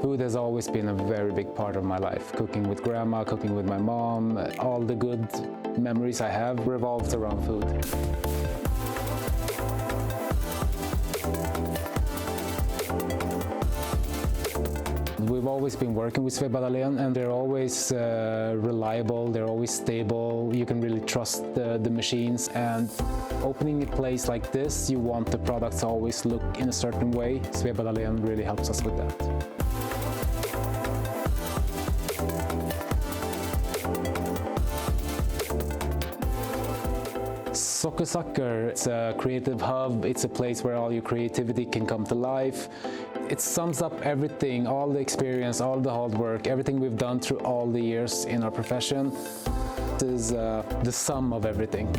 Food has always been a very big part of my life. Cooking with grandma, cooking with my mom, all the good memories I have revolves around food. We've always been working with Sveba Dahlen, and they're always reliable, they're always stable, you can really trust the machines. And opening a place like this, you want the products to always look in a certain way. Sveba Dahlen really helps us with that. Sockersucker, it's a creative hub, it's a place where all your creativity can come to life. It sums up everything, all the experience, all the hard work, everything we've done through all the years in our profession. This is the sum of everything.